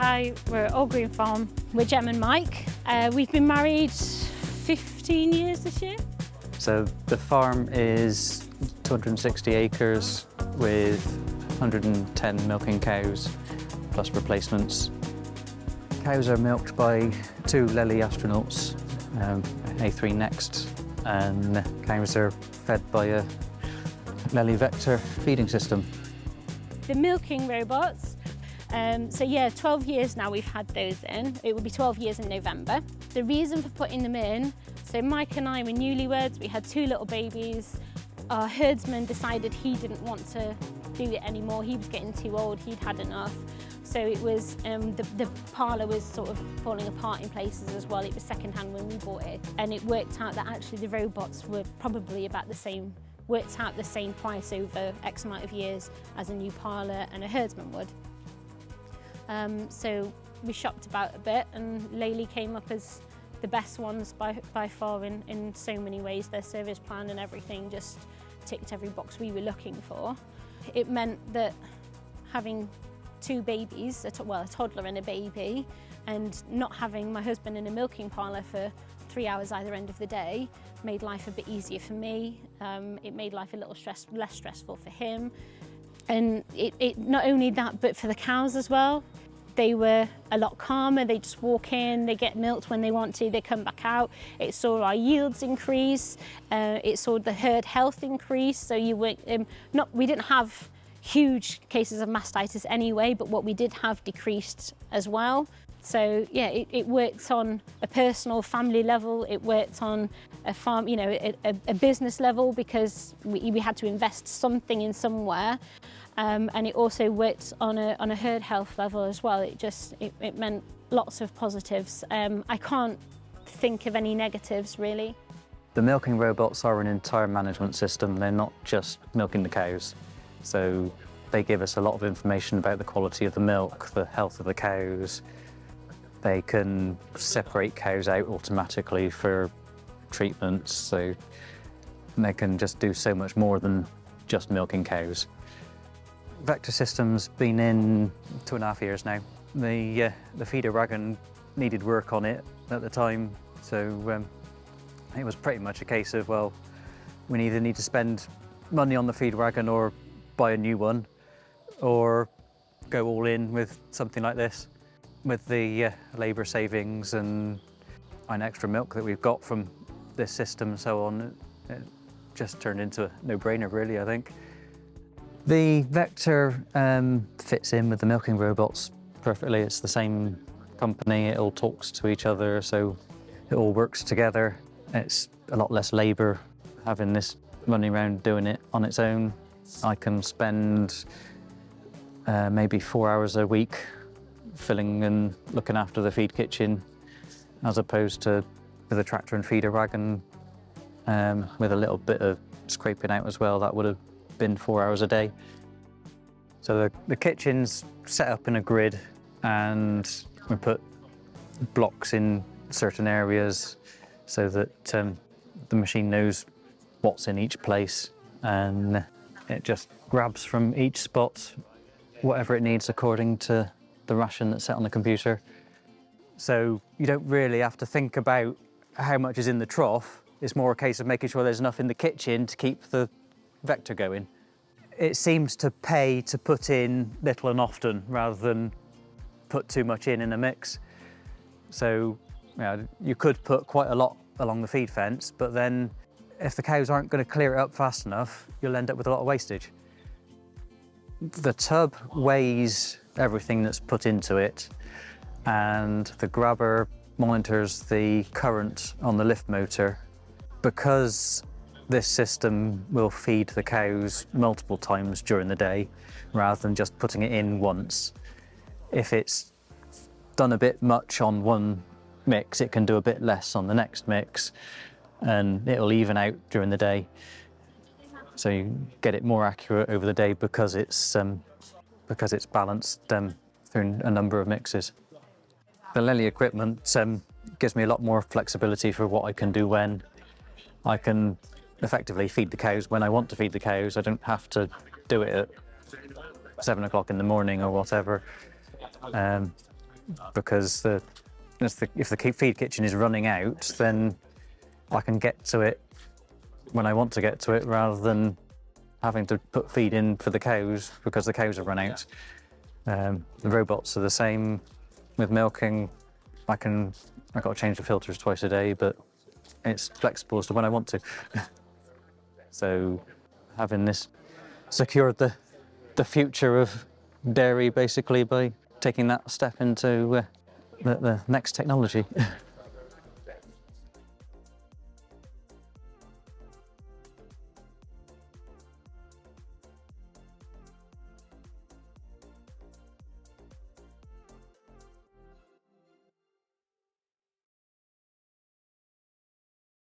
Hi, we're at All Green Farm. We're Jem and Mike. We've been married 15 years this year. So the farm is 260 acres with 110 milking cows plus replacements. Cows are milked by two Lely astronauts, A3 Next, and cows are fed by a Lely Vector feeding system. The milking robots, so yeah, 12 years now we've had those in. It will be 12 years in November. The reason for putting them in, so Mike and I were newlyweds, we had two little babies. Our herdsman decided he didn't want to do it anymore. He was getting too old, he'd had enough. So it was, the parlour was sort of falling apart in places as well. It was second-hand when we bought it. And it worked out that actually the robots were probably about the same, worked out the same price over X amount of years as a new parlour and a herdsman would. So we shopped about a bit, and Lely came up as the best ones by far in so many ways. Their service plan and everything just ticked every box we were looking for. It meant that having two babies, a toddler and a baby, and not having my husband in a milking parlour for 3 hours either end of the day made life a bit easier for me. It made life a little less stressful for him. And it not only that, but for the cows as well. They were a lot calmer. They just walk in, they get milked when they want to, they come back out. It saw our yields increase. It saw the herd health increase. So we didn't have huge cases of mastitis anyway, but what we did have decreased as well. So yeah, it worked on a personal family level. It worked on a farm, a business level, because we had to invest something in somewhere. And it also worked on a herd health level as well. It meant lots of positives. I can't think of any negatives really. The milking robots are an entire management system. They're not just milking the cows. So they give us a lot of information about the quality of the milk, the health of the cows. They can separate cows out automatically for treatments, so they can just do so much more than just milking cows. Vector system's been in 2.5 years now. The feeder wagon needed work on it at the time, so it was pretty much a case of, well, we either need to spend money on the feed wagon or buy a new one, or go all in with something like this. With the labour savings and an extra milk that we've got from this system and so on, it just turned into a no-brainer really, I think. The Vector fits in with the milking robots perfectly. It's the same company, it all talks to each other, so it all works together. It's a lot less labour having this running around doing it on its own. I can spend maybe 4 hours a week filling and looking after the feed kitchen, as opposed to with a tractor and feeder wagon, with a little bit of scraping out as well. That would have been 4 hours a day. So the kitchen's set up in a grid, and we put blocks in certain areas so that the machine knows what's in each place, and it just grabs from each spot whatever it needs according to the ration that's set on the computer. So you don't really have to think about how much is in the trough. It's more a case of making sure there's enough in the kitchen to keep the Vector going. It seems to pay to put in little and often rather than put too much in a mix. So you could put quite a lot along the feed fence, but then if the cows aren't going to clear it up fast enough, you'll end up with a lot of wastage. The tub weighs everything that's put into it, and the grabber monitors the current on the lift motor. Because this system will feed the cows multiple times during the day rather than just putting it in once, if it's done a bit much on one mix, it can do a bit less on the next mix, and it'll even out during the day. So you get it more accurate over the day because it's balanced through a number of mixes. The Lely equipment gives me a lot more flexibility for what I can do when. I can effectively feed the cows when I want to feed the cows. I don't have to do it at 7 o'clock in the morning or whatever. because if the feed kitchen is running out, then I can get to it when I want to get to it rather than having to put feed in for the cows because the cows have run out. The robots are the same with milking. I've got to change the filters twice a day, but it's flexible as to when I want to. So having this secured the future of dairy basically by taking that step into the next technology.